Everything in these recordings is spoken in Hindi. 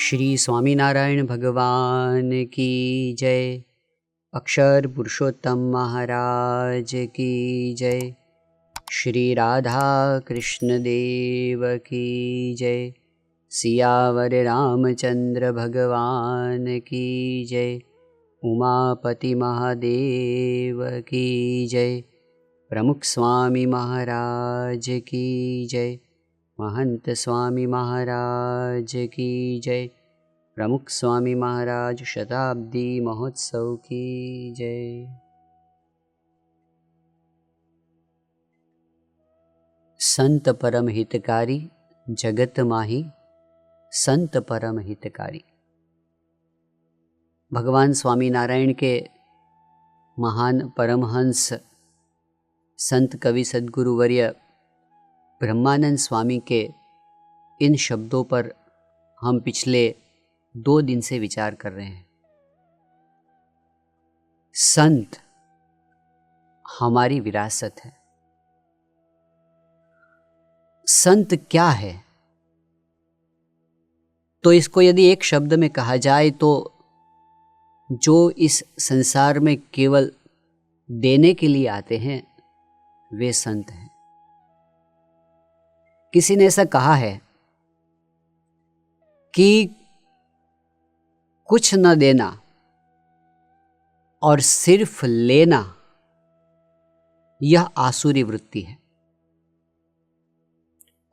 श्री स्वामीनारायण भगवान की जय। अक्षर पुरुषोत्तम महाराज की जय। श्री राधा कृष्ण देव की जय। सियावर रामचंद्र भगवान की जय। उमापति महादेव की जय। प्रमुख स्वामी महाराज की जय। महंत स्वामी महाराज की जय। प्रमुख स्वामी महाराज शताब्दी महोत्सव की जय। संत परम हितकारी जगत माही, संत परम हितकारी। भगवान स्वामी नारायण के महान परमहंस संत कवि सद्गुरुवर्य ब्रह्मानंद स्वामी के इन शब्दों पर हम पिछले 2 दिन से विचार कर रहे हैं। संत हमारी विरासत है। संत क्या है? तो इसको यदि एक शब्द में कहा जाए तो जो इस संसार में केवल देने के लिए आते हैं वे संत हैं। किसी ने ऐसा कहा है कि कुछ न देना और सिर्फ लेना यह आसुरी वृत्ति है।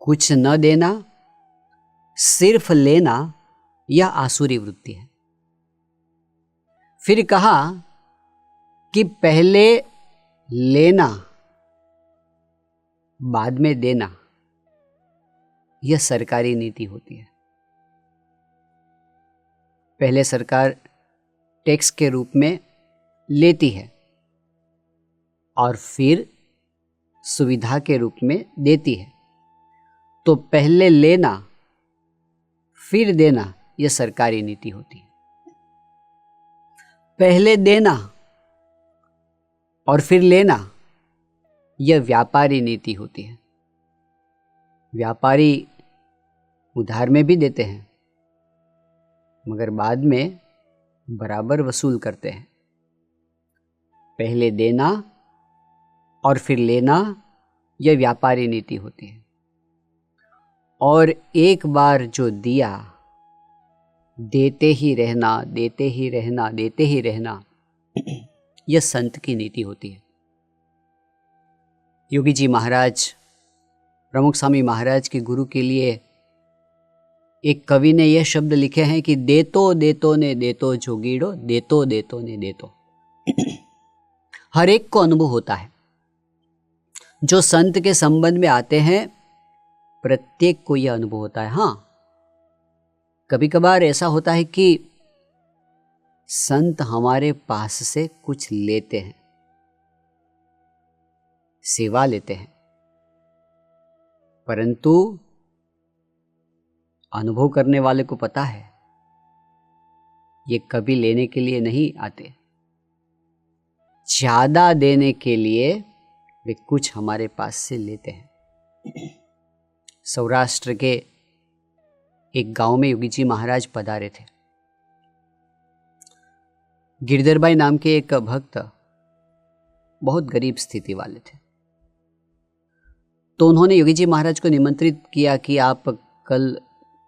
कुछ न देना, सिर्फ लेना यह आसुरी वृत्ति है। फिर कहा कि पहले लेना बाद में देना यह सरकारी नीति होती है। पहले सरकार टैक्स के रूप में लेती है और फिर सुविधा के रूप में देती है। तो पहले लेना फिर देना यह सरकारी नीति होती है। पहले देना और फिर लेना यह व्यापारी नीति होती है। व्यापारी उधार में भी देते हैं मगर बाद में बराबर वसूल करते हैं। पहले देना और फिर लेना यह व्यापारी नीति होती है। और एक बार जो दिया देते ही रहना, देते ही रहना, देते ही रहना यह संत की नीति होती है। योगी जी महाराज, प्रमुख स्वामी महाराज के गुरु के लिए एक कवि ने यह शब्द लिखे हैं कि देतो देतो ने देतो जोगीड़ो, देतो देतो ने देतो। हर एक को अनुभव होता है। जो संत के संबंध में आते हैं प्रत्येक को यह अनुभव होता है। हाँ, कभी कभार ऐसा होता है कि संत हमारे पास से कुछ लेते हैं, सेवा लेते हैं, परंतु अनुभव करने वाले को पता है ये कभी लेने के लिए नहीं आते। ज्यादा देने के लिए वे कुछ हमारे पास से लेते हैं। सौराष्ट्र के एक गांव में योगी जी महाराज पधारे थे। गिरधरभाई नाम के एक भक्त बहुत गरीब स्थिति वाले थे। तो उन्होंने योगी जी महाराज को निमंत्रित किया कि आप कल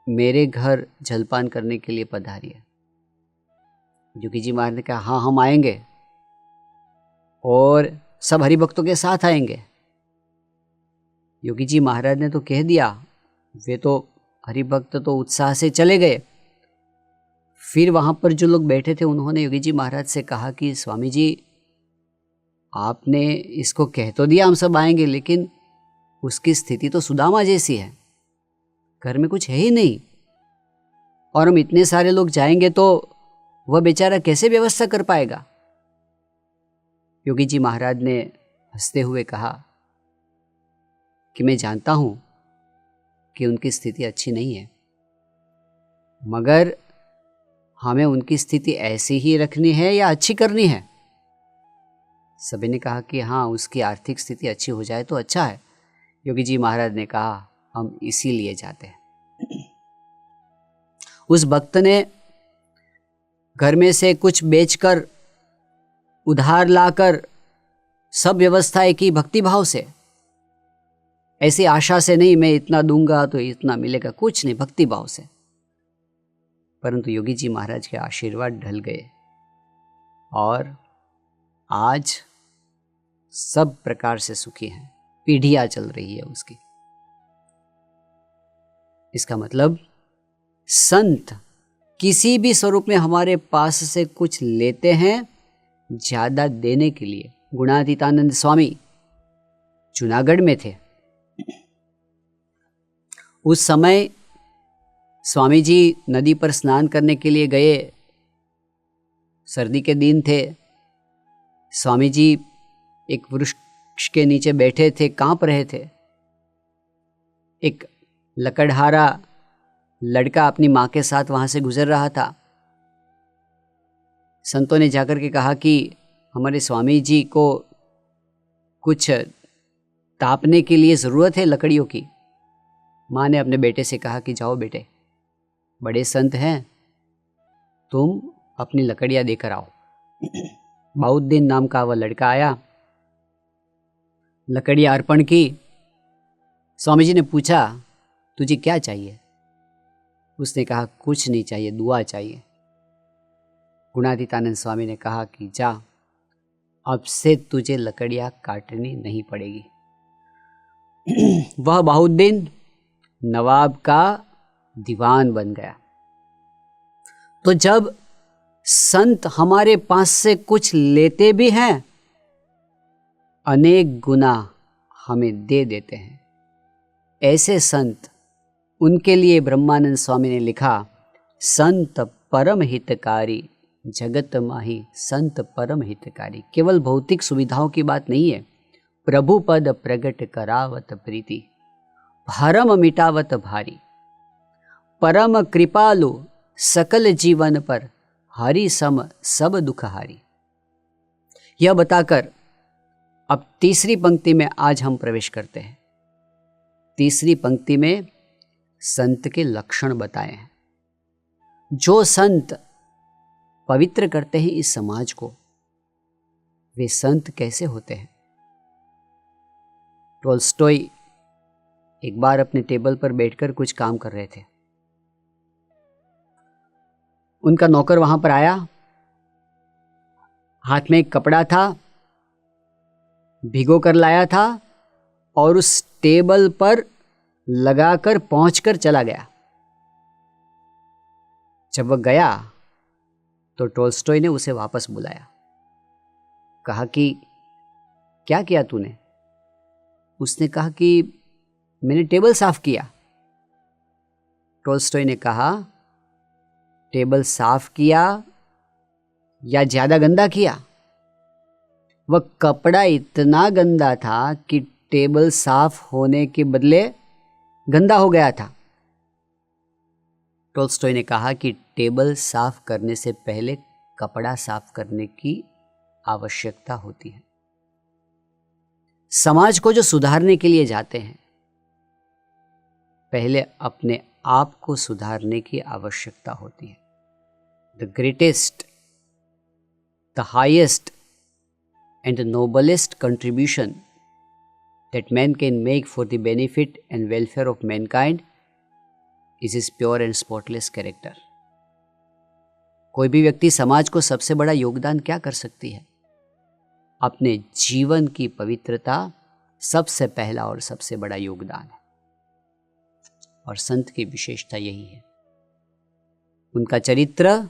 मेरे घर जलपान करने के लिए पधारिए। योगी जी महाराज ने कहा हाँ, हम आएंगे और सब हरिभक्तों के साथ आएंगे। योगी जी महाराज ने तो कह दिया, वे तो हरिभक्त तो उत्साह से चले गए। फिर वहां पर जो लोग बैठे थे उन्होंने योगी जी महाराज से कहा कि स्वामी जी, आपने इसको कह तो दिया हम सब आएंगे, लेकिन उसकी स्थिति तो सुदामा जैसी है, घर में कुछ है ही नहीं, और हम इतने सारे लोग जाएंगे तो वह बेचारा कैसे व्यवस्था कर पाएगा। योगी जी महाराज ने हंसते हुए कहा कि मैं जानता हूं कि उनकी स्थिति अच्छी नहीं है, मगर हमें उनकी स्थिति ऐसी ही रखनी है या अच्छी करनी है। सभी ने कहा कि हाँ, उसकी आर्थिक स्थिति अच्छी हो जाए तो अच्छा है। योगी जी महाराज ने कहा हम इसीलिए जाते हैं। उस भक्त ने घर में से कुछ बेचकर उधार लाकर सब व्यवस्थाएं की भक्ति भाव से, ऐसी आशा से नहीं मैं इतना दूंगा तो इतना मिलेगा, कुछ नहीं, भक्ति भाव से। परंतु योगी जी महाराज के आशीर्वाद ढल गए और आज सब प्रकार से सुखी हैं, पीढ़ियां चल रही है उसकी। इसका मतलब संत किसी भी स्वरूप में हमारे पास से कुछ लेते हैं ज्यादा देने के लिए। गुणातीतानंद स्वामी जूनागढ़ में थे। उस समय स्वामी जी नदी पर स्नान करने के लिए गए, सर्दी के दिन थे। स्वामी जी एक वृक्ष के नीचे बैठे थे, कांप रहे थे। एक लकड़हारा लड़का अपनी माँ के साथ वहाँ से गुजर रहा था। संतों ने जाकर के कहा कि हमारे स्वामी जी को कुछ तापने के लिए ज़रूरत है लकड़ियों की। माँ ने अपने बेटे से कहा कि जाओ बेटे, बड़े संत हैं, तुम अपनी लकड़ियाँ देकर आओ। बाउद्दीन नाम का वह लड़का आया, लकड़ियाँ अर्पण की। स्वामी जी ने पूछा तुझे क्या चाहिए? उसने कहा कुछ नहीं चाहिए, दुआ चाहिए। गुणातीतानंद स्वामी ने कहा कि जा, अब से तुझे लकड़ियाँ काटनी नहीं पड़ेगी। वह बाउद्दीन नवाब का दीवान बन गया। तो जब संत हमारे पास से कुछ लेते भी हैं, अनेक गुना हमें दे देते हैं। ऐसे संत, उनके लिए ब्रह्मानंद स्वामी ने लिखा, संत परम हितकारी जगत माही, संत परम हितकारी। केवल भौतिक सुविधाओं की बात नहीं है। प्रभु पद प्रगट करावत प्रीति, भरम मिटावत भारी, परम कृपालु सकल जीवन पर, हरि सम सब दुख हारी। यह बताकर अब तीसरी पंक्ति में आज हम प्रवेश करते हैं। तीसरी पंक्ति में संत के लक्षण बताए हैं। जो संत पवित्र करते हैं इस समाज को, वे संत कैसे होते हैं? टोल्स्टॉय एक बार अपने टेबल पर बैठकर कुछ काम कर रहे थे। उनका नौकर वहां पर आया, हाथ में एक कपड़ा था, भिगो कर लाया था और उस टेबल पर लगाकर पहुंचकर चला गया। जब वह गया तो टोल्स्टॉय ने उसे वापस बुलाया, कहा कि क्या किया तूने? उसने कहा कि मैंने टेबल साफ किया। टोल्स्टॉय ने कहा, टेबल साफ किया या ज्यादा गंदा किया? वह कपड़ा इतना गंदा था कि टेबल साफ होने के बदले गंदा हो गया था। टोल्स्टॉय ने कहा कि टेबल साफ करने से पहले कपड़ा साफ करने की आवश्यकता होती है। समाज को जो सुधारने के लिए जाते हैं, पहले अपने आप को सुधारने की आवश्यकता होती है। The greatest, the highest and the noblest contribution that man can make for the benefit and welfare of mankind is his pure and spotless character. कोई भी व्यक्ति समाज को सबसे बड़ा योगदान क्या कर सकती है? अपने जीवन की पवित्रता सबसे पहला और सबसे बड़ा योगदान है। और संत की विशेषता यही है, उनका चरित्र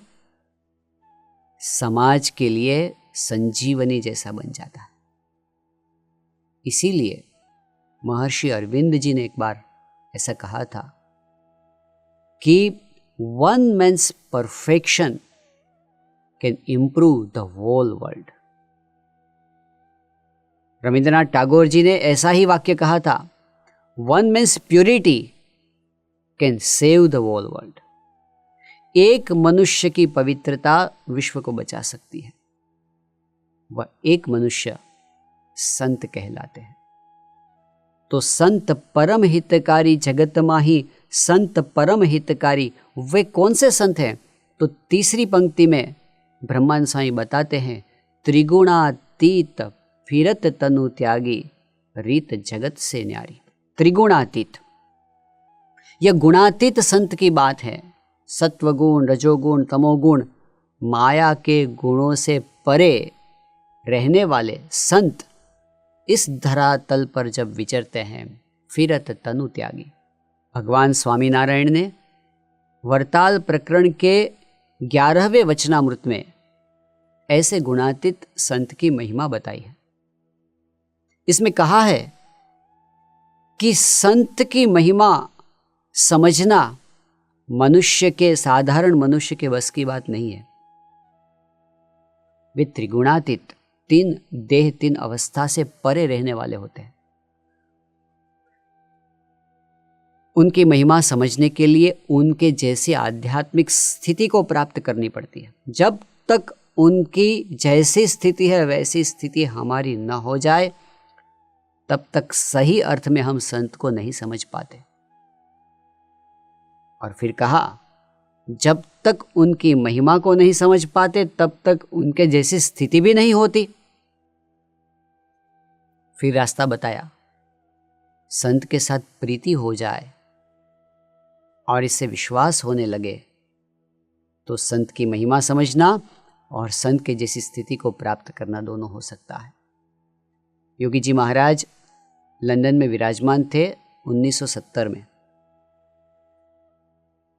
समाज के लिए संजीवनी जैसा बन जाता है। इसीलिए महर्षि अरविंद जी ने एक बार ऐसा कहा था कि one man's perfection can improve the whole world. Rabindranath Tagore ji ने ऐसा ही वाक्य कहा था, one man's purity can save the whole world. एक मनुष्य की पवित्रता विश्व को बचा सकती है। वह एक मनुष्य संत कहलाते हैं। तो संत परम हितकारी जगत माही, संत परम हितकारी। वे कौन से संत हैं? तो तीसरी पंक्ति में ब्रह्मानंद स्वामी बताते हैं, त्रिगुणातीत फिरत तनु त्यागी, रीत जगत से न्यारी। त्रिगुणातीत, यह गुणातीत संत की बात है। सत्वगुण, रजोगुण, तमोगुण, माया के गुणों से परे रहने वाले संत इस धरातल पर जब विचरते हैं, फिरत तनु त्यागी। भगवान स्वामीनारायण ने वरताल प्रकरण के 11वें वचनामृत में ऐसे गुणातीत संत की महिमा बताई है। इसमें कहा है कि संत की महिमा समझना मनुष्य के, साधारण मनुष्य के बस की बात नहीं है। वे त्रिगुणातीत, 3 देह 3 अवस्था से परे रहने वाले होते हैं। उनकी महिमा समझने के लिए उनके जैसी आध्यात्मिक स्थिति को प्राप्त करनी पड़ती है। जब तक उनकी जैसी स्थिति है वैसी स्थिति हमारी न हो जाए, तब तक सही अर्थ में हम संत को नहीं समझ पाते। और फिर कहा, जब तक उनकी महिमा को नहीं समझ पाते तब तक उनके जैसी स्थिति भी नहीं होती। फिर रास्ता बताया, संत के साथ प्रीति हो जाए और इससे विश्वास होने लगे तो संत की महिमा समझना और संत के जैसी स्थिति को प्राप्त करना दोनों हो सकता है। योगी जी महाराज लंदन में विराजमान थे 1970 में।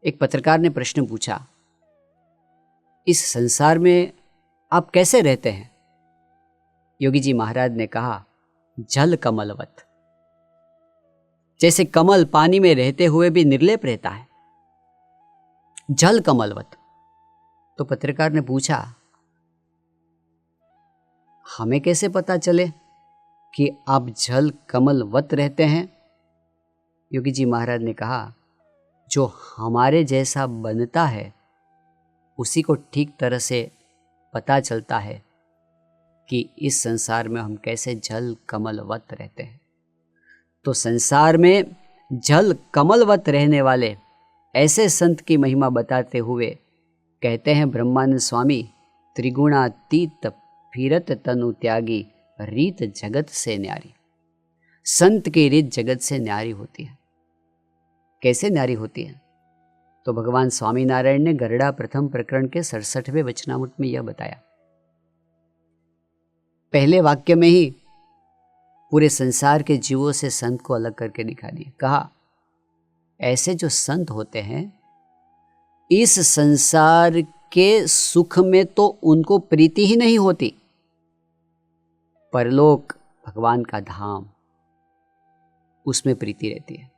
एक पत्रकार ने प्रश्न पूछा, इस संसार में आप कैसे रहते हैं? योगी जी महाराज ने कहा, जल कमलवत। जैसे कमल पानी में रहते हुए भी निर्लेप रहता है, जल कमलवत। तो पत्रकार ने पूछा, हमें कैसे पता चले कि आप जल कमलवत रहते हैं? योगी जी महाराज ने कहा, जो हमारे जैसा बनता है उसी को ठीक तरह से पता चलता है कि इस संसार में हम कैसे जल कमलवत रहते हैं। तो संसार में जल कमलवत रहने वाले ऐसे संत की महिमा बताते हुए कहते हैं ब्रह्मानंद स्वामी, त्रिगुणातीत फिरत तनु त्यागी, रीत जगत से न्यारी। संत की रीत जगत से न्यारी होती है। कैसे न्यारी होती है? तो भगवान स्वामीनारायण ने गरुड़ा प्रथम प्रकरण के 67वें वचनामृत में यह बताया। पहले वाक्य में ही पूरे संसार के जीवों से संत को अलग करके दिखा दिया। कहा, ऐसे जो संत होते हैं इस संसार के सुख में तो उनको प्रीति ही नहीं होती, परलोक भगवान का धाम उसमें प्रीति रहती है।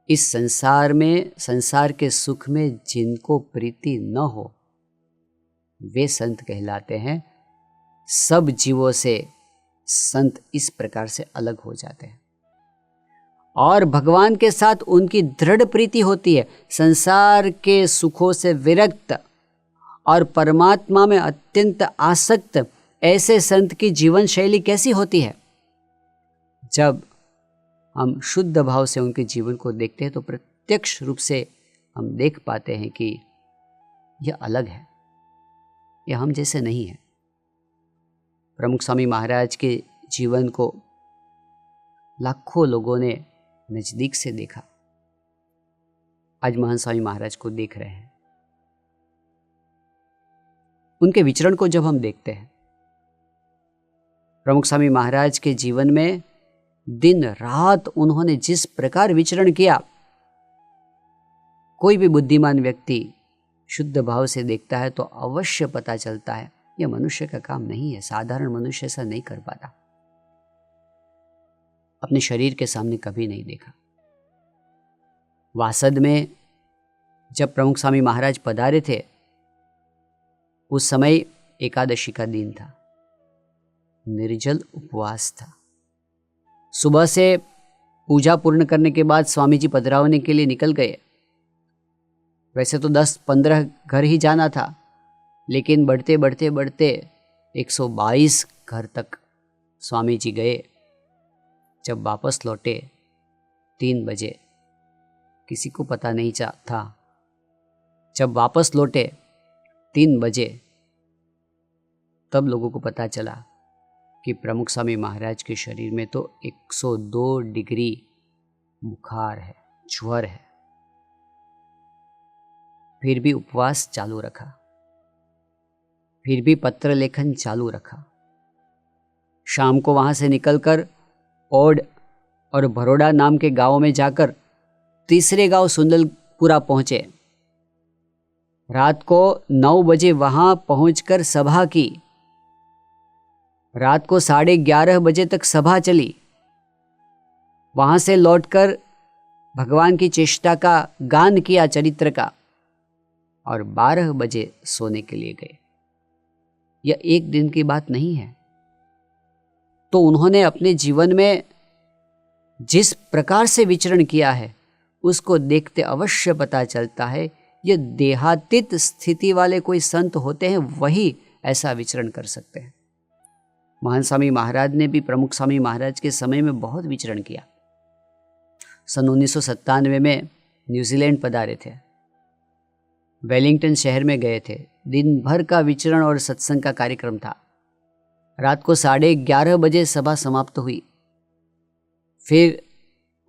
इस संसार में, संसार के सुख में जिनको प्रीति न हो वे संत कहलाते हैं। सब जीवों से संत इस प्रकार से अलग हो जाते हैं और भगवान के साथ उनकी दृढ़ प्रीति होती है। संसार के सुखों से विरक्त और परमात्मा में अत्यंत आसक्त ऐसे संत की जीवन शैली कैसी होती है? जब हम शुद्ध भाव से उनके जीवन को देखते हैं तो प्रत्यक्ष रूप से हम देख पाते हैं कि यह अलग है, यह हम जैसे नहीं है। प्रमुख स्वामी महाराज के जीवन को लाखों लोगों ने नज़दीक से देखा, आज महान स्वामी महाराज को देख रहे हैं। उनके विचरण को जब हम देखते हैं, प्रमुख स्वामी महाराज के जीवन में दिन रात उन्होंने जिस प्रकार विचरण किया, कोई भी बुद्धिमान व्यक्ति शुद्ध भाव से देखता है तो अवश्य पता चलता है यह मनुष्य का काम नहीं है। साधारण मनुष्य ऐसा नहीं कर पाता। अपने शरीर के सामने कभी नहीं देखा। वासद में जब प्रमुख स्वामी महाराज पधारे थे उस समय एकादशी का दिन था, निर्जल उपवास था। सुबह से पूजा पूर्ण करने के बाद स्वामी जी पधरावने के लिए निकल गए। वैसे तो 10-15 घर ही जाना था, लेकिन बढ़ते बढ़ते बढ़ते 122 घर तक स्वामी जी गए। जब वापस लौटे 3 बजे किसी को पता नहीं था। जब वापस लौटे 3 बजे, तब लोगों को पता चला कि प्रमुख स्वामी महाराज के शरीर में तो 102 डिग्री बुखार है, ज्वर है। फिर भी उपवास चालू रखा, फिर भी पत्र लेखन चालू रखा। शाम को वहां से निकलकर ओड और बरोड़ा नाम के गांव में जाकर तीसरे गांव सुंदलपुरा पहुंचे। रात को 9 बजे वहां पहुंचकर सभा की। रात को 11:30 बजे तक सभा चली। वहां से लौटकर भगवान की चेष्टा का गान किया, चरित्र का, और 12 बजे सोने के लिए गए। यह एक दिन की बात नहीं है। तो उन्होंने अपने जीवन में जिस प्रकार से विचरण किया है, उसको देखते अवश्य पता चलता है ये देहातीत स्थिति वाले कोई संत होते हैं, वही ऐसा विचरण कर सकते हैं। महान स्वामी महाराज ने भी प्रमुख स्वामी महाराज के समय में बहुत विचरण किया। सन 1997 में न्यूजीलैंड पधारे थे, वेलिंगटन शहर में गए थे। दिन भर का विचरण और सत्संग का कार्यक्रम था। रात को 11:30 बजे सभा समाप्त हुई। फिर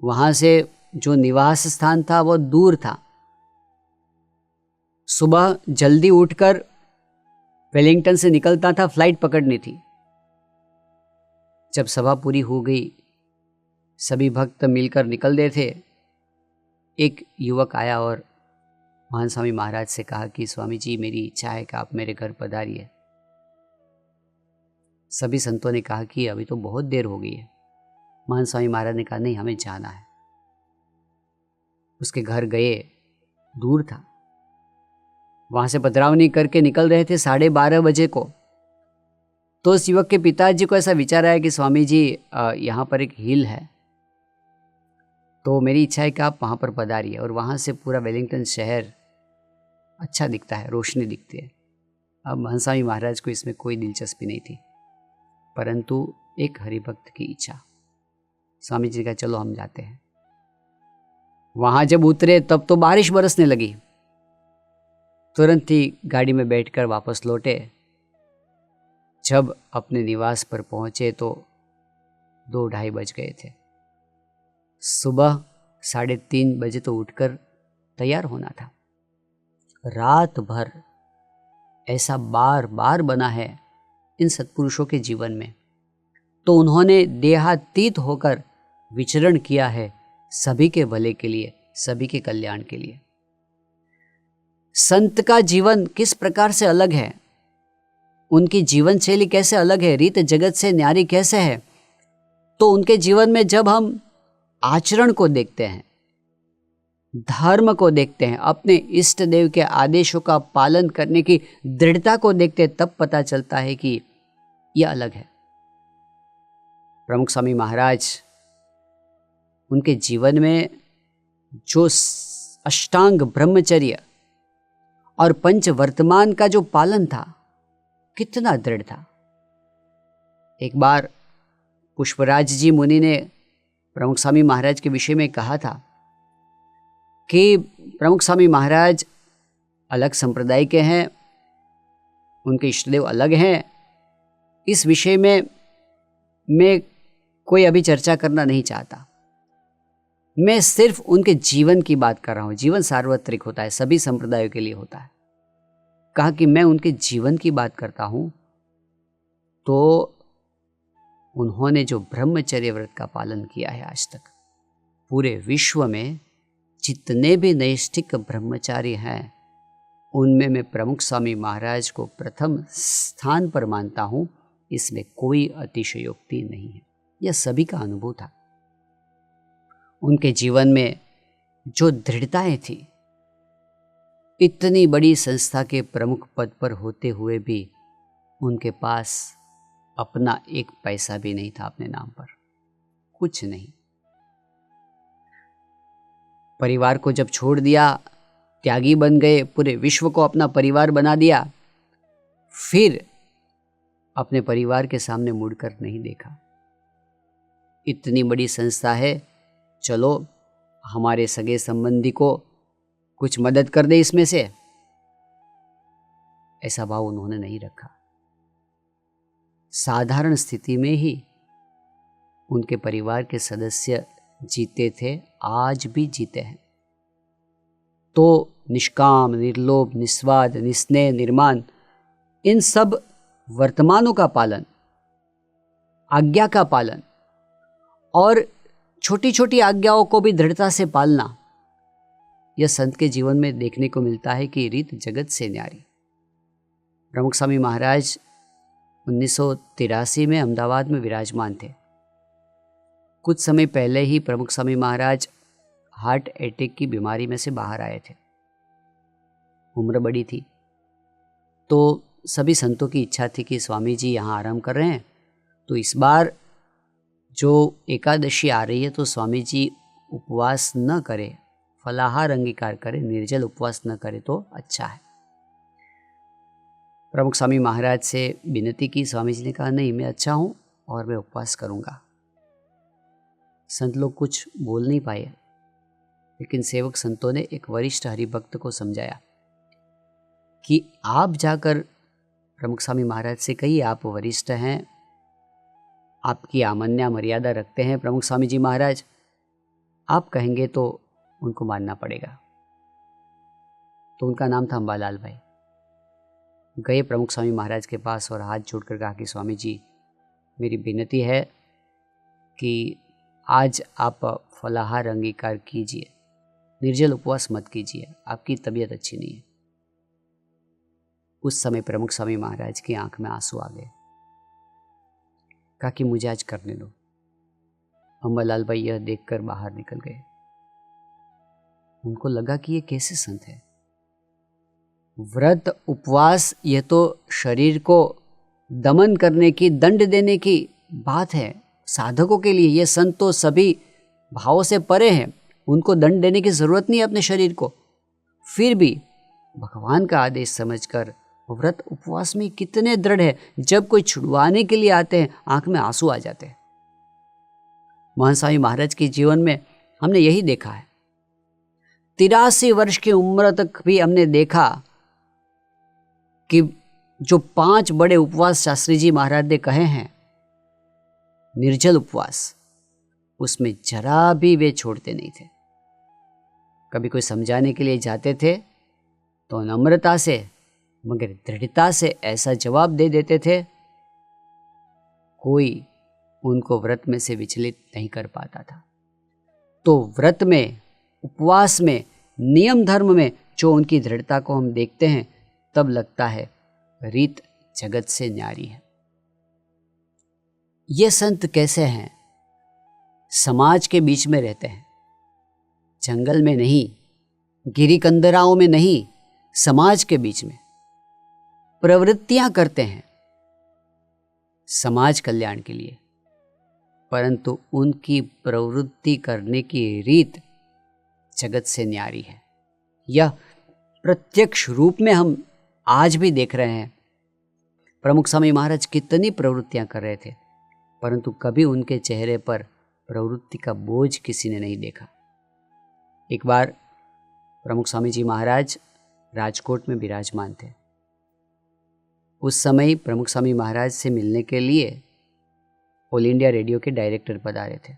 वहाँ से जो निवास स्थान था वो दूर था। सुबह जल्दी उठकर वेलिंगटन से निकलता था, फ्लाइट पकड़नी थी। जब सभा पूरी हो गई, सभी भक्त मिलकर निकल रहे थे, एक युवक आया और महान स्वामी महाराज से कहा कि स्वामी जी, मेरी इच्छा है कि आप मेरे घर पधारिए। सभी संतों ने कहा कि अभी तो बहुत देर हो गई है। महान स्वामी महाराज ने कहा नहीं, हमें जाना है। उसके घर गए, दूर था। वहां से पधरावनी करके निकल रहे थे 12:30 बजे को। तो उस युवक के पिताजी को ऐसा विचार आया कि स्वामी जी, यहाँ पर एक हिल है, तो मेरी इच्छा है कि आप वहाँ पर पधारिए। और वहाँ से पूरा वेलिंगटन शहर अच्छा दिखता है, रोशनी दिखती है। अब महान स्वामी महाराज को इसमें कोई दिलचस्पी नहीं थी, परंतु एक हरिभक्त की इच्छा। स्वामी जी ने कहा चलो हम जाते हैं। वहाँ जब उतरे तब तो बारिश बरसने लगी। तुरंत ही गाड़ी में बैठकर वापस लौटे। जब अपने निवास पर पहुँचे तो 2-2:30 बज गए थे। सुबह 3:30 बजे तो उठकर तैयार होना था। रात भर ऐसा बार बार बना है इन सत्पुरुषों के जीवन में। तो उन्होंने देहातीत होकर विचरण किया है सभी के भले के लिए, सभी के कल्याण के लिए। संत का जीवन किस प्रकार से अलग है, उनकी जीवन शैली कैसे अलग है, रीत जगत से न्यारी कैसे है, तो उनके जीवन में जब हम आचरण को देखते हैं, धर्म को देखते हैं, अपने इष्ट देव के आदेशों का पालन करने की दृढ़ता को देखते हैं, तब पता चलता है कि यह अलग है। प्रमुख स्वामी महाराज, उनके जीवन में जो अष्टांग ब्रह्मचर्य और पंच वर्तमान का जो पालन था, कितना दृढ़ था। एक बार पुष्पराज जी मुनि ने प्रमुख स्वामी महाराज के विषय में कहा था कि प्रमुख स्वामी महाराज अलग संप्रदाय के हैं, उनके इष्टदेव अलग हैं। इस विषय में मैं कोई अभी चर्चा करना नहीं चाहता। मैं सिर्फ उनके जीवन की बात कर रहा हूँ। जीवन सार्वत्रिक होता है, सभी संप्रदायों के लिए होता है। कहा कि मैं उनके जीवन की बात करता हूँ, तो उन्होंने जो ब्रह्मचर्य व्रत का पालन किया है आज तक, पूरे विश्व में जितने भी नैष्ठिक ब्रह्मचारी हैं, उनमें मैं प्रमुख स्वामी महाराज को प्रथम स्थान पर मानता हूँ। इसमें कोई अतिशयोक्ति नहीं है, यह सभी का अनुभव था। उनके जीवन में जो दृढ़ताएं थी, इतनी बड़ी संस्था के प्रमुख पद पर होते हुए भी उनके पास अपना एक पैसा भी नहीं था, अपने नाम पर कुछ नहीं। परिवार को जब छोड़ दिया, त्यागी बन गए, पूरे विश्व को अपना परिवार बना दिया, फिर अपने परिवार के सामने मुड़कर नहीं देखा। इतनी बड़ी संस्था है, चलो हमारे सगे संबंधी को कुछ मदद कर दे इसमें से, ऐसा भाव उन्होंने नहीं रखा। साधारण स्थिति में ही उनके परिवार के सदस्य जीते थे, आज भी जीते हैं। तो निष्काम, निर्लोभ, निस्वार्थ, निस्नेह, निर्माण, इन सब वर्तमानों का पालन, आज्ञा का पालन और छोटी छोटी आज्ञाओं को भी दृढ़ता से पालना, यह संत के जीवन में देखने को मिलता है कि रीत जगत से न्यारी। प्रमुख स्वामी महाराज 1983 में अहमदाबाद में विराजमान थे। कुछ समय पहले ही प्रमुख स्वामी महाराज हार्ट अटैक की बीमारी में से बाहर आए थे। उम्र बड़ी थी, तो सभी संतों की इच्छा थी कि स्वामी जी यहाँ आराम कर रहे हैं, तो इस बार जो एकादशी आ रही है तो स्वामी जी उपवास न करें, फलाहार अंगीकार करें, निर्जल उपवास न करें तो अच्छा है। प्रमुख स्वामी महाराज से विनती की। स्वामी जी ने कहा नहीं, मैं अच्छा हूँ और मैं उपवास करूँगा। संत लोग कुछ बोल नहीं पाए, लेकिन सेवक संतों ने एक वरिष्ठ हरिभक्त को समझाया कि आप जाकर प्रमुख स्वामी महाराज से कहिए, आप वरिष्ठ हैं, आपकी आमन्या मर्यादा रखते हैं प्रमुख स्वामी जी महाराज, आप कहेंगे तो उनको मानना पड़ेगा। तो उनका नाम था अंबालाल भाई। गए प्रमुख स्वामी महाराज के पास और हाथ जोड़कर कहा कि स्वामी जी, मेरी विनती है कि आज आप फलाहार अंगीकार कीजिए, निर्जल उपवास मत कीजिए, आपकी तबीयत अच्छी नहीं है। उस समय प्रमुख स्वामी महाराज की आंख में आंसू आ गए। कहा कि मुझे आज करने दो। अंबालाल भाई यह देखकर बाहर निकल गए। उनको लगा कि ये कैसे संत है। व्रत उपवास यह तो शरीर को दमन करने की, दंड देने की बात है साधकों के लिए। ये संत तो सभी भावों से परे हैं, उनको दंड देने की जरूरत नहीं है अपने शरीर को। फिर भी भगवान का आदेश समझकर व्रत उपवास में कितने दृढ़ है। जब कोई छुड़वाने के लिए आते हैं, आंख में आंसू आ जाते हैं। महान स्वामी महाराज के जीवन में हमने यही देखा है। 83 वर्ष की उम्र तक भी हमने देखा कि जो 5 बड़े उपवास शास्त्री जी महाराज ने कहे हैं, निर्जल उपवास, उसमें जरा भी वे छोड़ते नहीं थे। कभी कोई समझाने के लिए जाते थे तो नम्रता से मगर दृढ़ता से ऐसा जवाब दे देते थे, कोई उनको व्रत में से विचलित नहीं कर पाता था। तो व्रत में, उपवास में, नियम धर्म में जो उनकी दृढ़ता को हम देखते हैं, तब लगता है रीत जगत से न्यारी है। ये संत कैसे हैं? समाज के बीच में रहते हैं, जंगल में नहीं, गिरी कंदराओं में नहीं, समाज के बीच में प्रवृत्तियां करते हैं समाज कल्याण के लिए, परंतु उनकी प्रवृत्ति करने की रीत जगत से न्यारी है। यह प्रत्यक्ष रूप में हम आज भी देख रहे हैं। प्रमुख स्वामी महाराज कितनी प्रवृत्तियां कर रहे थे, परंतु कभी उनके चेहरे पर प्रवृत्ति का बोझ किसी ने नहीं देखा। एक बार प्रमुख स्वामी जी महाराज राजकोट में विराजमान थे। उस समय प्रमुख स्वामी महाराज से मिलने के लिए ऑल इंडिया रेडियो के डायरेक्टर पधारे थे।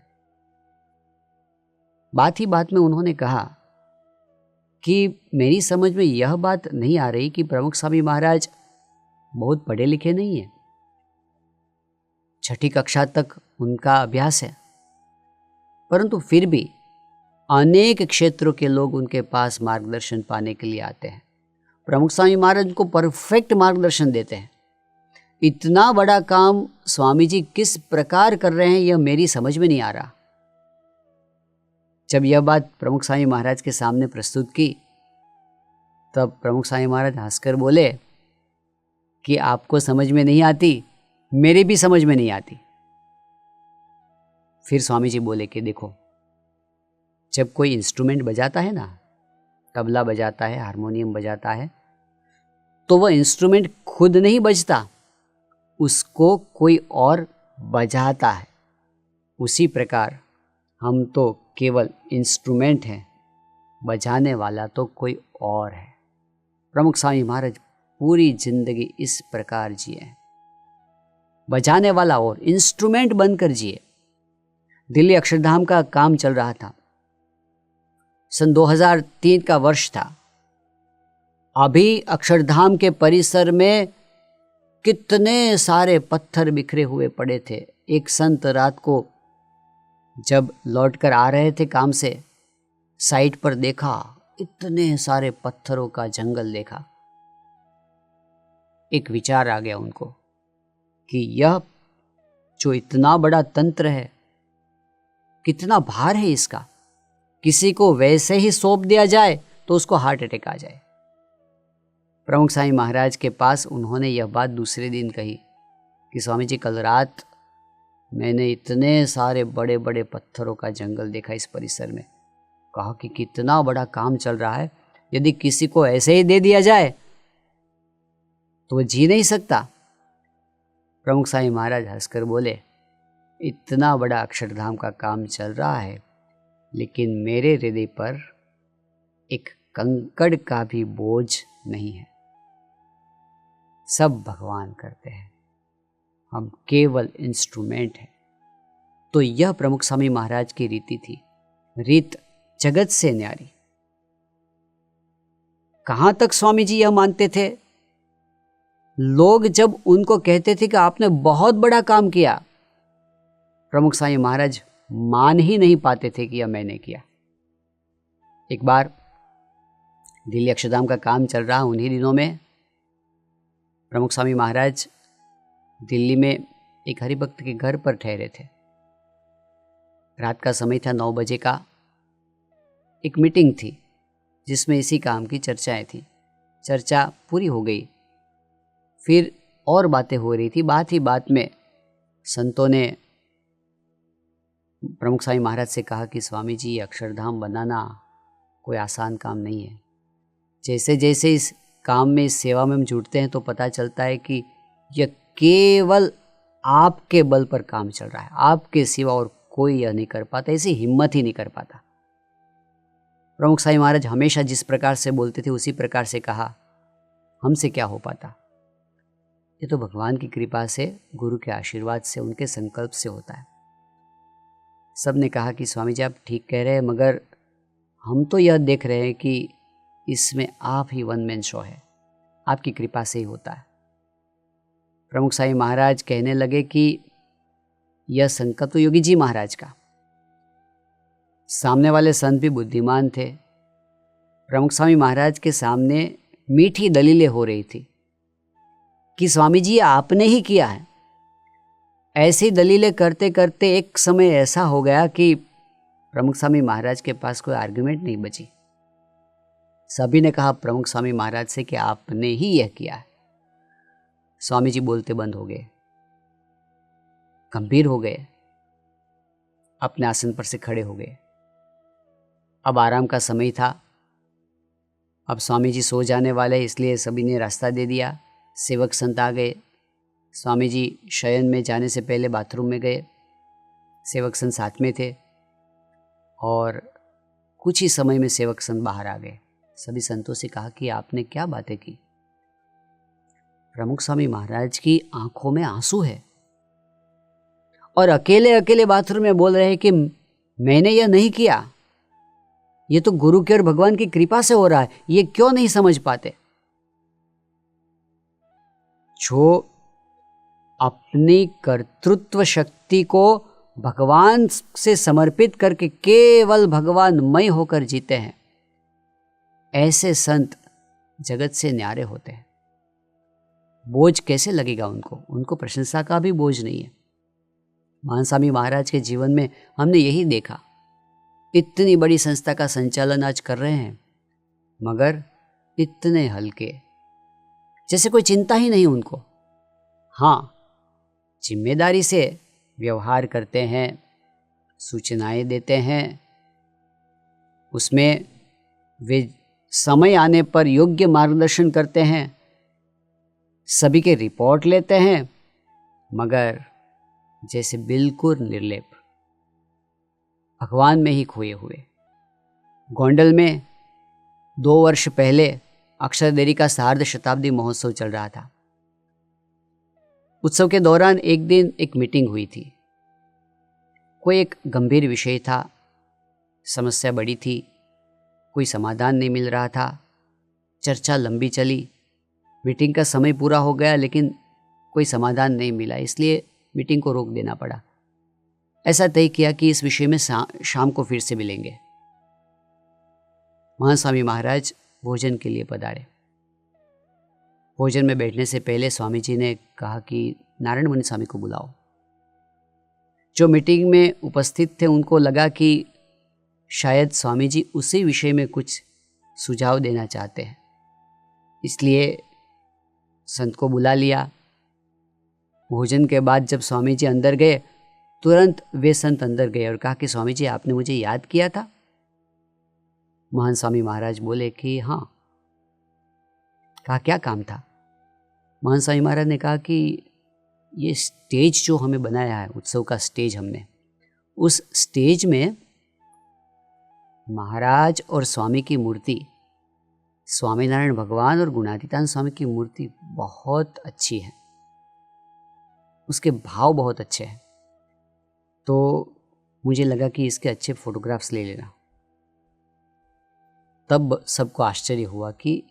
बात ही बात में उन्होंने कहा कि मेरी समझ में यह बात नहीं आ रही कि प्रमुख स्वामी महाराज बहुत पढ़े लिखे नहीं है, 6ठी कक्षा तक उनका अभ्यास है, परंतु फिर भी अनेक क्षेत्रों के लोग उनके पास मार्गदर्शन पाने के लिए आते हैं। प्रमुख स्वामी महाराज को परफेक्ट मार्गदर्शन देते हैं। इतना बड़ा काम स्वामी जी किस प्रकार कर रहे हैं, यह मेरी समझ में नहीं आ रहा। जब यह बात प्रमुख स्वामी महाराज के सामने प्रस्तुत की, तब प्रमुख स्वामी महाराज हंसकर बोले कि आपको समझ में नहीं आती, मेरी भी समझ में नहीं आती। फिर स्वामी जी बोले कि देखो, जब कोई इंस्ट्रूमेंट बजाता है ना, तबला बजाता है, हारमोनियम बजाता है, तो वह इंस्ट्रूमेंट खुद नहीं बजता, उसको कोई और बजाता है। उसी प्रकार हम तो केवल इंस्ट्रूमेंट हैं, बजाने वाला तो कोई और है। प्रमुख स्वामी महाराज पूरी जिंदगी इस प्रकार जिए, बजाने वाला और इंस्ट्रूमेंट बनकर जिए। दिल्ली अक्षरधाम का काम चल रहा था, सन 2003 का वर्ष था। अभी अक्षरधाम के परिसर में कितने सारे पत्थर बिखरे हुए पड़े थे। एक संत रात को जब लौटकर आ रहे थे काम से, साइट पर देखा, इतने सारे पत्थरों का जंगल देखा। एक विचार आ गया उनको कि यह जो इतना बड़ा तंत्र है, कितना भार है इसका, किसी को वैसे ही सौंप दिया जाए तो उसको हार्ट अटैक आ जाए। प्रमुख स्वामी महाराज के पास उन्होंने यह बात दूसरे दिन कही कि स्वामी जी, कल रात मैंने इतने सारे बड़े बड़े पत्थरों का जंगल देखा इस परिसर में। कहा कि कितना बड़ा काम चल रहा है, यदि किसी को ऐसे ही दे दिया जाए तो वो जी नहीं सकता। प्रमुख स्वामी महाराज हंसकर बोले, इतना बड़ा अक्षरधाम का काम चल रहा है, लेकिन मेरे हृदय पर एक कंकड़ का भी बोझ नहीं है। सब भगवान करते हैं, हम केवल इंस्ट्रूमेंट हैं। तो यह प्रमुख स्वामी महाराज की रीति थी, रीत जगत से न्यारी। कहां तक स्वामी जी यह मानते थे, लोग जब उनको कहते थे कि आपने बहुत बड़ा काम किया, प्रमुख स्वामी महाराज मान ही नहीं पाते थे कि यह मैंने किया। एक बार दिल्ली अक्षरधाम का काम चल रहा, उन्हीं दिनों में प्रमुख स्वामी महाराज दिल्ली में एक हरिभक्त के घर पर ठहरे थे। रात का समय था, 9 बजे का। एक मीटिंग थी जिसमें इसी काम की चर्चाएं थी। चर्चा पूरी हो गई, फिर और बातें हो रही थी। बात ही बात में संतों ने प्रमुख स्वामी महाराज से कहा कि स्वामी जी, अक्षरधाम बनाना कोई आसान काम नहीं है। जैसे जैसे इस काम में, इस सेवा में हम जुड़ते हैं तो पता चलता है कि यह केवल आपके बल पर काम चल रहा है, आपके सिवा और कोई यह नहीं कर पाता, ऐसी हिम्मत ही नहीं कर पाता। प्रमुख स्वामी महाराज हमेशा जिस प्रकार से बोलते थे उसी प्रकार से कहा, हमसे क्या हो पाता, ये तो भगवान की कृपा से, गुरु के आशीर्वाद से, उनके संकल्प से होता है। सब ने कहा कि स्वामी जी, आप ठीक कह रहे हैं, मगर हम तो यह देख रहे हैं कि इसमें आप ही वन मैन शो है, आपकी कृपा से ही होता है। प्रमुख स्वामी महाराज कहने लगे कि यह संकल्प तो योगी जी महाराज का। सामने वाले संत भी बुद्धिमान थे। प्रमुख स्वामी महाराज के सामने मीठी दलीलें हो रही थी कि स्वामी जी, आपने ही किया है। ऐसी दलीलें करते करते एक समय ऐसा हो गया कि प्रमुख स्वामी महाराज के पास कोई आर्गुमेंट नहीं बची। सभी ने कहा प्रमुख स्वामी महाराज से कि आपने ही यह किया है। स्वामी जी बोलते बंद हो गए, गंभीर हो गए, अपने आसन पर से खड़े हो गए। अब आराम का समय था, अब स्वामी जी सो जाने वाले, इसलिए सभी ने रास्ता दे दिया। सेवक संत आ गए। स्वामी जी शयन में जाने से पहले बाथरूम में गए। सेवक संत साथ में थे और कुछ ही समय में सेवक संत बाहर आ गए। सभी संतों से कहा कि आपने क्या बातें की। प्रमुख स्वामी महाराज की आंखों में आंसू है और अकेले अकेले बाथरूम में बोल रहे हैं कि मैंने यह नहीं किया, ये तो गुरु की और भगवान की कृपा से हो रहा है, ये क्यों नहीं समझ पाते। जो अपनी कर्तृत्व शक्ति को भगवान से समर्पित करके केवल भगवानमय होकर जीते हैं, ऐसे संत जगत से न्यारे होते हैं। बोझ कैसे लगेगा उनको, उनको प्रशंसा का भी बोझ नहीं है। महान स्वामी महाराज के जीवन में हमने यही देखा, इतनी बड़ी संस्था का संचालन आज कर रहे हैं, मगर इतने हल्के, जैसे कोई चिंता ही नहीं उनको। हाँ, जिम्मेदारी से व्यवहार करते हैं, सूचनाएं देते हैं, उसमें वे समय आने पर योग्य मार्गदर्शन करते हैं, सभी के रिपोर्ट लेते हैं, मगर जैसे बिल्कुल निर्लेप। भगवान में ही खोए हुए। गोंडल में 2 वर्ष पहले अक्षरदेरी का सार्ध शताब्दी महोत्सव चल रहा था। उत्सव के दौरान एक दिन एक मीटिंग हुई थी। कोई एक गंभीर विषय था, समस्या बड़ी थी, कोई समाधान नहीं मिल रहा था। चर्चा लंबी चली, मीटिंग का समय पूरा हो गया लेकिन कोई समाधान नहीं मिला, इसलिए मीटिंग को रोक देना पड़ा। ऐसा तय किया कि इस विषय में शाम को फिर से मिलेंगे। महान स्वामी महाराज भोजन के लिए पधारे। भोजन में बैठने से पहले स्वामी जी ने कहा कि नारायण मुनि स्वामी को बुलाओ। जो मीटिंग में उपस्थित थे उनको लगा कि शायद स्वामी जी उसी विषय में कुछ सुझाव देना चाहते हैं, इसलिए संत को बुला लिया। भोजन के बाद जब स्वामी जी अंदर गए, तुरंत वे संत अंदर गए और कहा कि स्वामी जी आपने मुझे याद किया था। महान स्वामी महाराज बोले कि हाँ। कहा क्या काम था? महान स्वामी महाराज ने कहा कि ये स्टेज जो हमें बनाया है, उत्सव का स्टेज हमने, उस स्टेज में महाराज और स्वामी की मूर्ति, स्वामीनारायण भगवान और गुणातीतान स्वामी की मूर्ति बहुत अच्छी है, उसके भाव बहुत अच्छे हैं, तो मुझे लगा कि इसके अच्छे फोटोग्राफ्स ले लेना। तब सबको आश्चर्य हुआ कि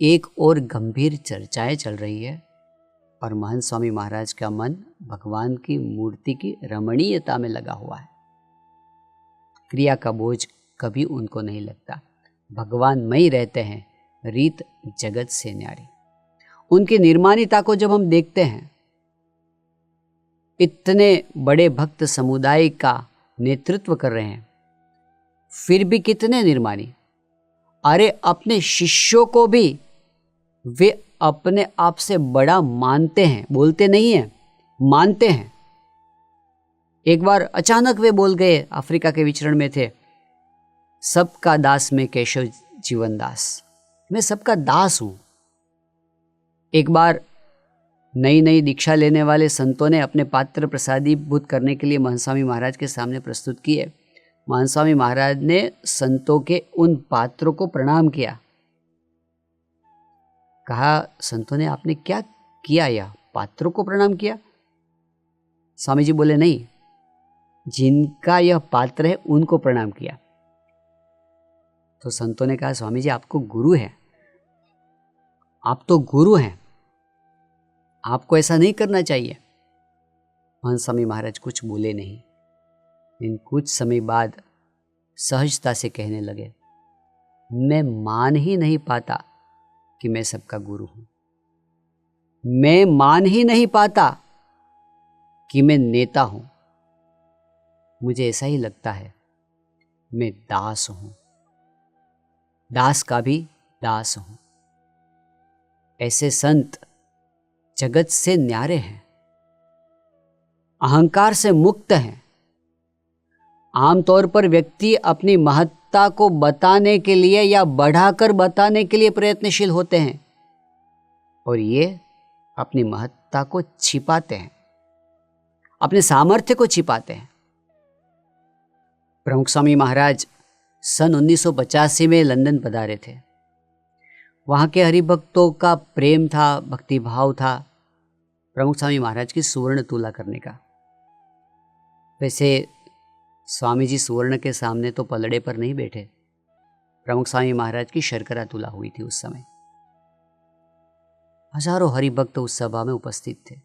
एक और गंभीर चर्चाएं चल रही है और महान स्वामी महाराज का मन भगवान की मूर्ति की रमणीयता में लगा हुआ है। क्रिया का बोझ कभी उनको नहीं लगता, भगवान में ही रहते हैं, रीत जगत से न्यारी। उनकी निर्माणिता को जब हम देखते हैं, इतने बड़े भक्त समुदाय का नेतृत्व कर रहे हैं, फिर भी कितने निर्माणी। अरे अपने शिष्यों को भी वे अपने आप से बड़ा मानते हैं, बोलते नहीं हैं, मानते हैं। एक बार अचानक वे बोल गए, अफ्रीका के विचरण में थे, सबका दास मैं केशव जीवन दास, मैं सबका दास हूं। एक बार नई नई दीक्षा लेने वाले संतों ने अपने पात्र प्रसादीभूत करने के लिए महान स्वामी महाराज के सामने प्रस्तुत किए। महान स्वामी महाराज ने संतों के उन पात्रों को प्रणाम किया। कहा संतों ने आपने क्या किया? यह पात्रों को प्रणाम किया? स्वामी जी बोले नहीं, जिनका यह पात्र है उनको प्रणाम किया। तो संतों ने कहा स्वामी जी आपको गुरु है, आप तो गुरु हैं, आपको ऐसा नहीं करना चाहिए। महान स्वामी महाराज कुछ बोले नहीं, लेकिन कुछ समय बाद सहजता से कहने लगे, मैं मान ही नहीं पाता कि मैं सबका गुरु हूं, मैं मान ही नहीं पाता कि मैं नेता हूं, मुझे ऐसा ही लगता है मैं दास हूं, दास का भी दास हूं। ऐसे संत जगत से न्यारे हैं, अहंकार से मुक्त हैं। आमतौर पर व्यक्ति अपनी महत्ता को बताने के लिए या बढ़ाकर बताने के लिए प्रयत्नशील होते हैं और ये अपनी महत्ता को छिपाते हैं, अपने सामर्थ्य को छिपाते हैं। प्रमुख स्वामी महाराज सन 1985 में लंदन पधारे थे। वहाँ के हरिभक्तों का प्रेम था, भक्तिभाव था प्रमुख स्वामी महाराज की सुवर्ण तुला करने का। वैसे स्वामी जी सुवर्ण के सामने तो पलड़े पर नहीं बैठे, प्रमुख स्वामी महाराज की शर्करा तुला हुई थी उस समय। हजारों हरिभक्त उस सभा में उपस्थित थे।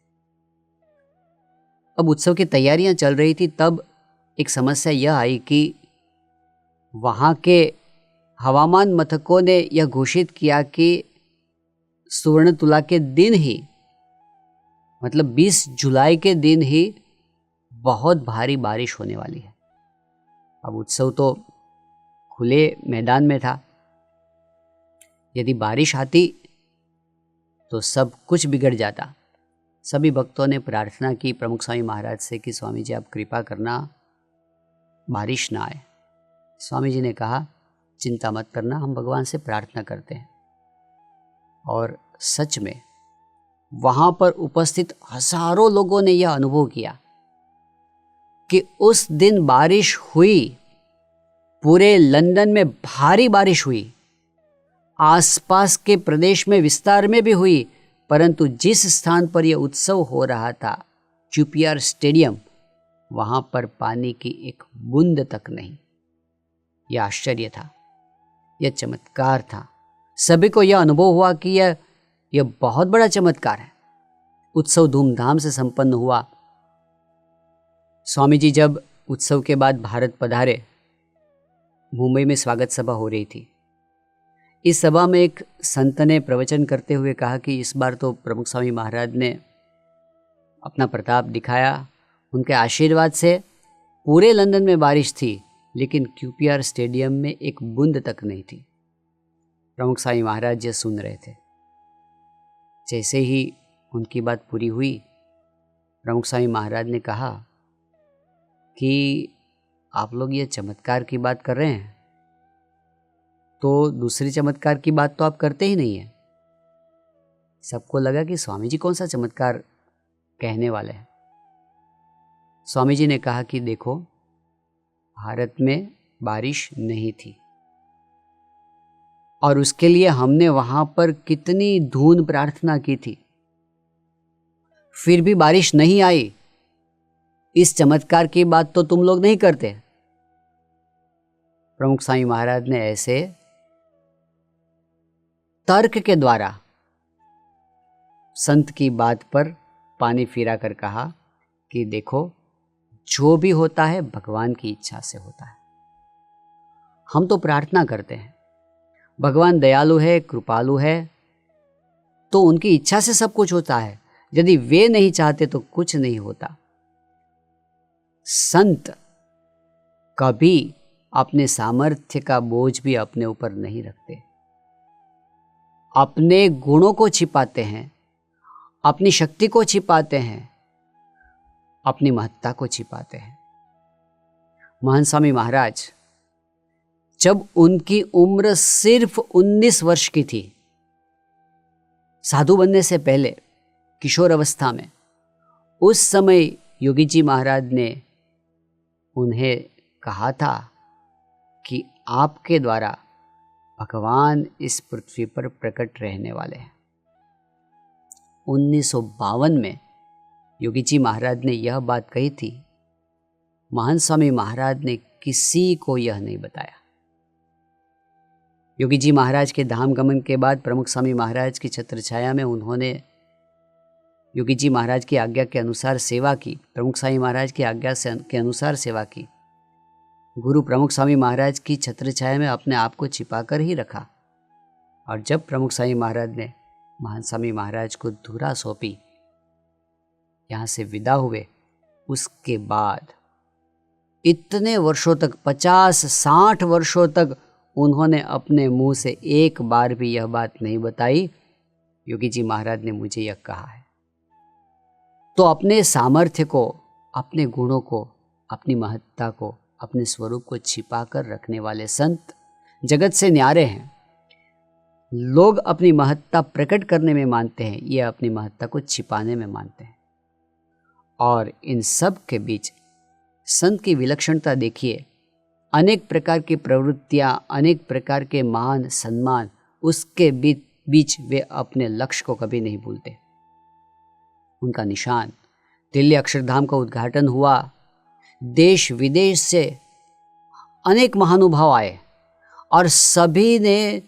अब उत्सव की तैयारियां चल रही थी, तब एक समस्या यह आई कि वहाँ के हवामान मथकों ने यह घोषित किया कि सुवर्ण तुला के दिन ही, मतलब 20 जुलाई के दिन ही बहुत भारी बारिश होने वाली है। अब उत्सव तो खुले मैदान में था, यदि बारिश आती तो सब कुछ बिगड़ जाता। सभी भक्तों ने प्रार्थना की प्रमुख स्वामी महाराज से कि स्वामी जी आप कृपा करना, बारिश ना आए। स्वामी जी ने कहा चिंता मत करना, हम भगवान से प्रार्थना करते हैं। और सच में वहाँ पर उपस्थित हजारों लोगों ने यह अनुभव किया कि उस दिन बारिश हुई, पूरे लंदन में भारी बारिश हुई, आसपास के प्रदेश में विस्तार में भी हुई, परंतु जिस स्थान पर यह उत्सव हो रहा था, क्यूपीआर स्टेडियम, वहां पर पानी की एक बूंद तक नहीं। यह आश्चर्य था, यह चमत्कार था। सभी को यह अनुभव हुआ कि यह बहुत बड़ा चमत्कार है। उत्सव धूमधाम से संपन्न हुआ। स्वामी जी जब उत्सव के बाद भारत पधारे, मुंबई में स्वागत सभा हो रही थी। इस सभा में एक संत ने प्रवचन करते हुए कहा कि इस बार तो प्रमुख स्वामी महाराज ने अपना प्रताप दिखाया। उनके आशीर्वाद से पूरे लंदन में बारिश थी, लेकिन क्यूपीआर स्टेडियम में एक बूंद तक नहीं थी। प्रमुख स्वामी महाराज ये सुन रहे थे। जैसे ही उनकी बात पूरी हुई, प्रमुख स्वामी महाराज ने कहा कि आप लोग ये चमत्कार की बात कर रहे हैं, तो दूसरी चमत्कार की बात तो आप करते ही नहीं है। सबको लगा कि स्वामी जी कौन सा चमत्कार कहने वाले हैं। स्वामी जी ने कहा कि देखो, भारत में बारिश नहीं थी और उसके लिए हमने वहां पर कितनी धून प्रार्थना की थी, फिर भी बारिश नहीं आई। इस चमत्कार की बात तो तुम लोग नहीं करते। प्रमुख स्वामी महाराज ने ऐसे तर्क के द्वारा संत की बात पर पानी फिरा कर कहा कि देखो, जो भी होता है भगवान की इच्छा से होता है। हम तो प्रार्थना करते हैं, भगवान दयालु है, कृपालु है, तो उनकी इच्छा से सब कुछ होता है। यदि वे नहीं चाहते तो कुछ नहीं होता। संत कभी अपने सामर्थ्य का बोझ भी अपने ऊपर नहीं रखते, अपने गुणों को छिपाते हैं, अपनी शक्ति को छिपाते हैं, अपनी महत्ता को छिपाते हैं। महान स्वामी महाराज जब उनकी उम्र सिर्फ 19 वर्ष की थी, साधु बनने से पहले किशोर अवस्था में, उस समय योगी जी महाराज ने उन्हें कहा था कि आपके द्वारा भगवान इस पृथ्वी पर प्रकट रहने वाले हैं। 1952 में योगी जी महाराज ने यह बात कही थी। महान स्वामी महाराज ने किसी को यह नहीं बताया। योगी जी महाराज के धाम गमन के बाद प्रमुख स्वामी महाराज की छत्रछाया में उन्होंने योगी जी महाराज की आज्ञा के अनुसार सेवा की, प्रमुख स्वामी महाराज की आज्ञा के अनुसार सेवा की। गुरु प्रमुख स्वामी महाराज की छत्रछाया में अपने आप को छिपाकर ही रखा। और जब प्रमुख स्वामी महाराज ने महान स्वामी महाराज को धुरा सौंपी, यहाँ से विदा हुए, उसके बाद इतने वर्षों तक, 50-60 वर्षों तक उन्होंने अपने मुंह से एक बार भी यह बात नहीं बताई, योगी जी महाराज ने मुझे यह कहा है। तो अपने सामर्थ्य को, अपने गुणों को, अपनी महत्ता को, अपने स्वरूप को छिपा कर रखने वाले संत जगत से न्यारे हैं। लोग अपनी महत्ता प्रकट करने में मानते हैं, ये अपनी महत्ता को छिपाने में मानते हैं। और इन सब के बीच संत की विलक्षणता देखिए। अनेक प्रकार की प्रवृत्तियां, अनेक प्रकार के मान सम्मान, उसके बीच वे अपने लक्ष्य को कभी नहीं भूलते। उनका निशान, दिल्ली अक्षरधाम का उद्घाटन हुआ, देश विदेश से अनेक महानुभाव आए और सभी ने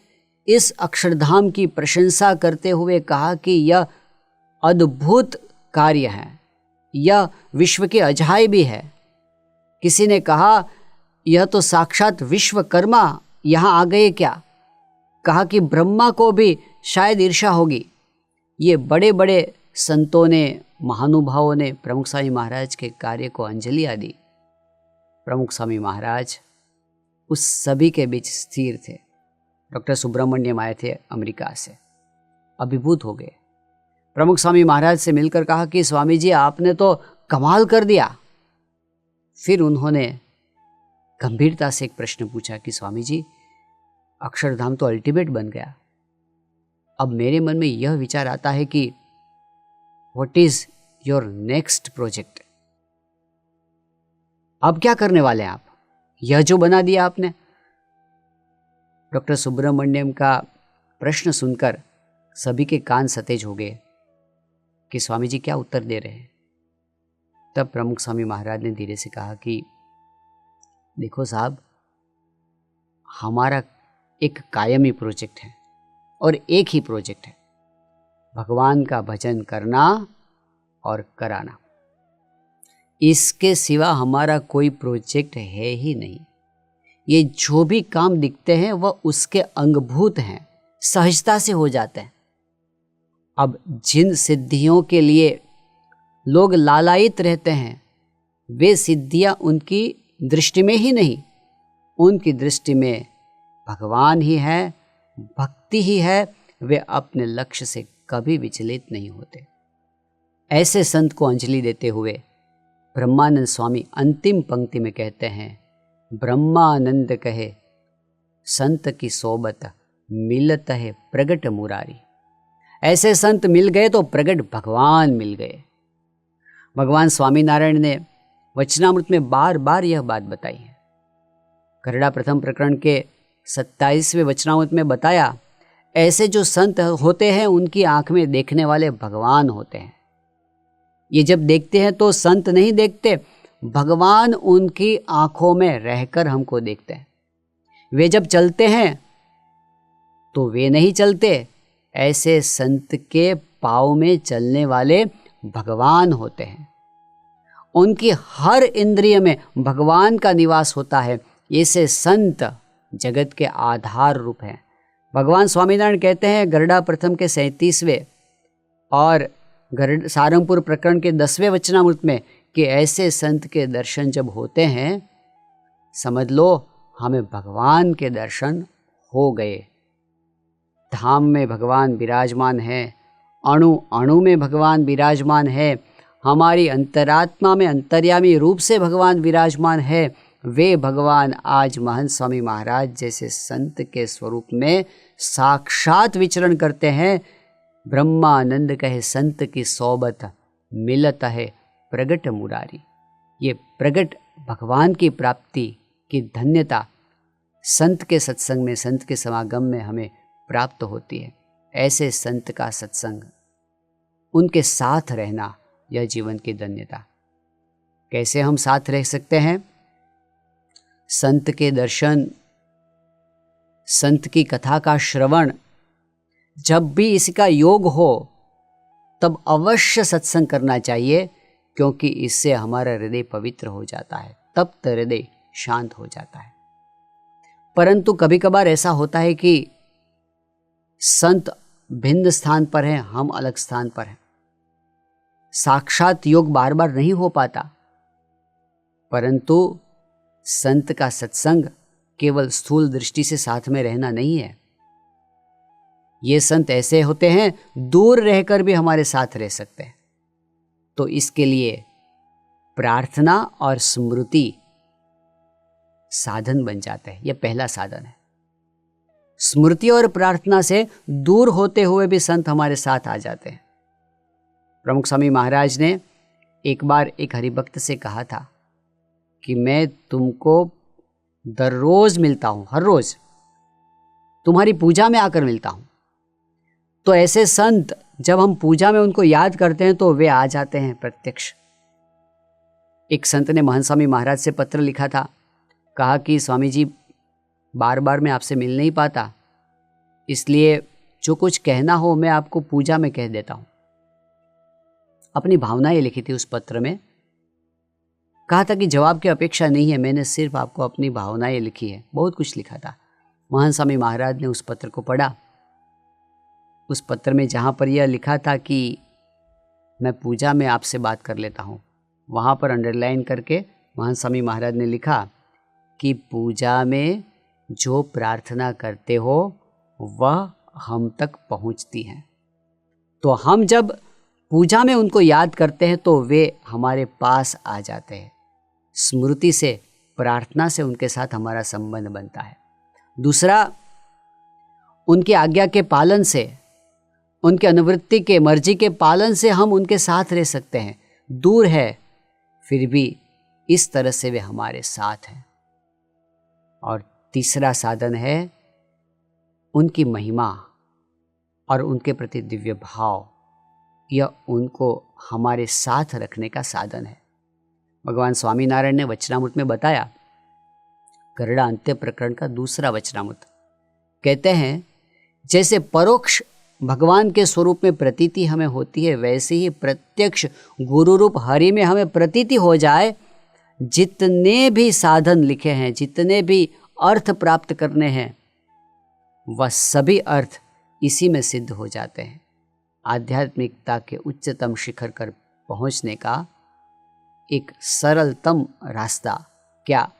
इस अक्षरधाम की प्रशंसा करते हुए कहा कि यह अद्भुत कार्य है, यह विश्व के अजायबी है। किसी ने कहा यह तो साक्षात विश्वकर्मा यहाँ आ गए क्या। कहा कि ब्रह्मा को भी शायद ईर्ष्या होगी। ये बड़े बड़े संतों ने, महानुभावों ने प्रमुख स्वामी महाराज के कार्य को अंजलि दी। प्रमुख स्वामी महाराज उस सभी के बीच स्थिर थे। डॉक्टर सुब्रमण्यम आए थे अमेरिका से, अभिभूत हो गए। प्रमुख स्वामी महाराज से मिलकर कहा कि स्वामी जी आपने तो कमाल कर दिया। फिर उन्होंने गंभीरता से एक प्रश्न पूछा कि स्वामी जी, अक्षरधाम तो अल्टीमेट बन गया। अब मेरे मन में यह विचार आता है कि what is your next project. अब क्या करने वाले हैं आप? यह जो बना दिया आपने। डॉक्टर सुब्रमण्यम का प्रश्न सुनकर सभी के कान सतेज हो गए कि स्वामी जी क्या उत्तर दे रहे हैं। तब प्रमुख स्वामी महाराज ने धीरे से कहा कि देखो साहब, हमारा एक कायमी प्रोजेक्ट है और एक ही प्रोजेक्ट है, भगवान का भजन करना और कराना। इसके सिवा हमारा कोई प्रोजेक्ट है ही नहीं। ये जो भी काम दिखते हैं वह उसके अंगभूत हैं, सहजता से हो जाते हैं। अब जिन सिद्धियों के लिए लोग लालायित रहते हैं, वे सिद्धियां उनकी दृष्टि में ही नहीं, उनकी दृष्टि में भगवान ही है, भक्ति ही है। वे अपने लक्ष्य से कभी विचलित नहीं होते। ऐसे संत को अंजलि देते हुए ब्रह्मानंद स्वामी अंतिम पंक्ति में कहते हैं, ब्रह्मानंद कहे संत की सोबत मिलत है प्रगट मुरारी। ऐसे संत मिल गए तो प्रगट भगवान मिल गए। भगवान स्वामीनारायण ने वचनामृत में बार बार यह बात बताई है। गरुड़ा प्रथम प्रकरण के 27वें वचनामृत में बताया, ऐसे जो संत होते हैं उनकी आंख में देखने वाले भगवान होते हैं। ये जब देखते हैं तो संत नहीं देखते, भगवान उनकी आंखों में रहकर हमको देखते हैं। वे जब चलते हैं तो वे नहीं चलते, ऐसे संत के पाँव में चलने वाले भगवान होते हैं। उनकी हर इंद्रिय में भगवान का निवास होता है। ऐसे संत जगत के आधार रूप हैं। भगवान स्वामीनारायण कहते हैं गरुड़ा प्रथम के 37वें और सारंगपुर प्रकरण के 10वें वचनामृत में कि ऐसे संत के दर्शन जब होते हैं, समझ लो हमें भगवान के दर्शन हो गए। धाम में भगवान विराजमान है, अणु अणु में भगवान विराजमान है, हमारी अंतरात्मा में अंतर्यामी रूप से भगवान विराजमान है। वे भगवान आज महंत स्वामी महाराज जैसे संत के स्वरूप में साक्षात विचरण करते हैं। ब्रह्मानंद कहे संत की सोबत मिलत है प्रगट मुरारी। ये प्रगट भगवान की प्राप्ति की धन्यता संत के सत्संग में, संत के समागम में हमें प्राप्त होती है। ऐसे संत का सत्संग, उनके साथ रहना, यह जीवन की धन्यता। कैसे हम साथ रह सकते हैं? संत के दर्शन, संत की कथा का श्रवण, जब भी इसका योग हो तब अवश्य सत्संग करना चाहिए, क्योंकि इससे हमारा हृदय पवित्र हो जाता है, तप्त हृदय शांत हो जाता है। परंतु कभी कभार ऐसा होता है कि संत भिन्न स्थान पर हैं, हम अलग स्थान पर हैं, साक्षात योग बार बार नहीं हो पाता। परंतु संत का सत्संग केवल स्थूल दृष्टि से साथ में रहना नहीं है। ये संत ऐसे होते हैं दूर रहकर भी हमारे साथ रह सकते हैं। तो इसके लिए प्रार्थना और स्मृति साधन बन जाते हैं। यह पहला साधन है। स्मृति और प्रार्थना से दूर होते हुए भी संत हमारे साथ आ जाते हैं। प्रमुख स्वामी महाराज ने एक बार एक हरिभक्त से कहा था कि मैं तुमको दररोज मिलता हूं, हर रोज तुम्हारी पूजा में आकर मिलता हूं। तो ऐसे संत जब हम पूजा में उनको याद करते हैं तो वे आ जाते हैं प्रत्यक्ष। एक संत ने महंत स्वामी महाराज से पत्र लिखा था, कहा कि स्वामी जी बार बार मैं आपसे मिल नहीं पाता, इसलिए जो कुछ कहना हो मैं आपको पूजा में कह देता हूं। अपनी भावनाएं लिखी थी उस पत्र में। कहा था कि जवाब की अपेक्षा नहीं है, मैंने सिर्फ आपको अपनी भावनाएं लिखी है। बहुत कुछ लिखा था। महंत स्वामी महाराज ने उस पत्र को पढ़ा। उस पत्र में जहाँ पर यह लिखा था कि मैं पूजा में आपसे बात कर लेता हूँ, वहाँ पर अंडरलाइन करके महंत स्वामी महाराज ने लिखा कि पूजा में जो प्रार्थना करते हो वह हम तक पहुँचती है। तो हम जब पूजा में उनको याद करते हैं तो वे हमारे पास आ जाते हैं। स्मृति से, प्रार्थना से उनके साथ हमारा संबंध बनता है। दूसरा, उनकी आज्ञा के पालन से, उनके अनुवृत्ति के, मर्जी के पालन से हम उनके साथ रह सकते हैं। दूर है फिर भी इस तरह से वे हमारे साथ हैं। और तीसरा साधन है उनकी महिमा और उनके प्रति दिव्य भाव, यह उनको हमारे साथ रखने का साधन है। भगवान स्वामीनारायण ने वचनामृत में बताया, गरुड़ा अंत्य प्रकरण का दूसरा वचनामृत, कहते हैं जैसे परोक्ष भगवान के स्वरूप में प्रतीति हमें होती है, वैसे ही प्रत्यक्ष गुरु रूप हरि में हमें प्रतीति हो जाए। जितने भी साधन लिखे हैं, जितने भी अर्थ प्राप्त करने हैं, वह सभी अर्थ इसी में सिद्ध हो जाते हैं। आध्यात्मिकता के उच्चतम शिखर पर पहुंचने का एक सरलतम रास्ता क्या?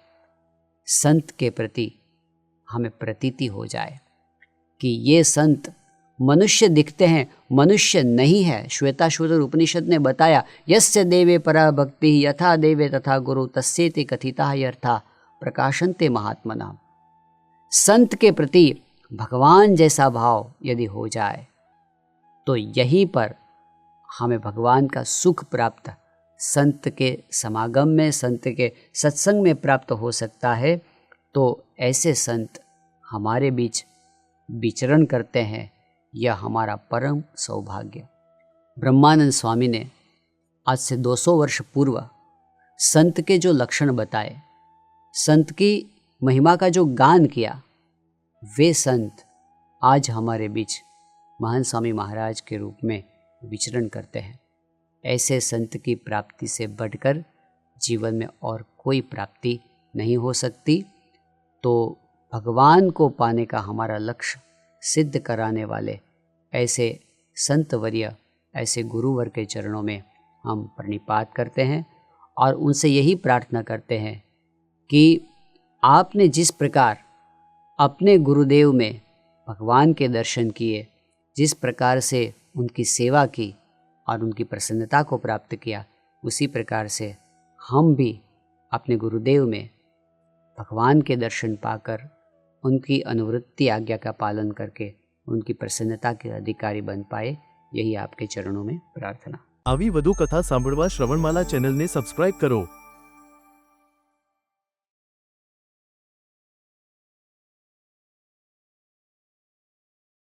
संत के प्रति हमें प्रतीति हो जाए कि ये संत मनुष्य दिखते हैं, मनुष्य नहीं है। श्वेताश्वतर उपनिषद ने बताया, यस्य देवे परा भक्ति यथा देवे तथा गुरु तस्येति कथिता यर्था प्रकाशन्ते महात्मना। संत के प्रति भगवान जैसा भाव यदि हो जाए तो यहीं पर हमें भगवान का सुख प्राप्त संत के समागम में, संत के सत्संग में प्राप्त हो सकता है। तो ऐसे संत हमारे बीच विचरण करते हैं, यह हमारा परम सौभाग्य। ब्रह्मानंद स्वामी ने आज से 200 वर्ष पूर्व संत के जो लक्षण बताए, संत की महिमा का जो गान किया, वे संत आज हमारे बीच महान स्वामी महाराज के रूप में विचरण करते हैं। ऐसे संत की प्राप्ति से बढ़कर जीवन में और कोई प्राप्ति नहीं हो सकती। तो भगवान को पाने का हमारा लक्ष्य सिद्ध कराने वाले ऐसे संतवर्य, ऐसे गुरुवर के चरणों में हम प्रणिपात करते हैं और उनसे यही प्रार्थना करते हैं कि आपने जिस प्रकार अपने गुरुदेव में भगवान के दर्शन किए, जिस प्रकार से उनकी सेवा की और उनकी प्रसन्नता को प्राप्त किया, उसी प्रकार से हम भी अपने गुरुदेव में भगवान के दर्शन पाकर उनकी अनुवृत्ति आज्ञा का पालन करके उनकी प्रसन्नता के अधिकारी बन पाए। यही आपके चरणों में प्रार्थना। આવી વધુ કથા સાંભળવા શ્રવણમાલા ચેનલને સબસ્ક્રાઇબ કરો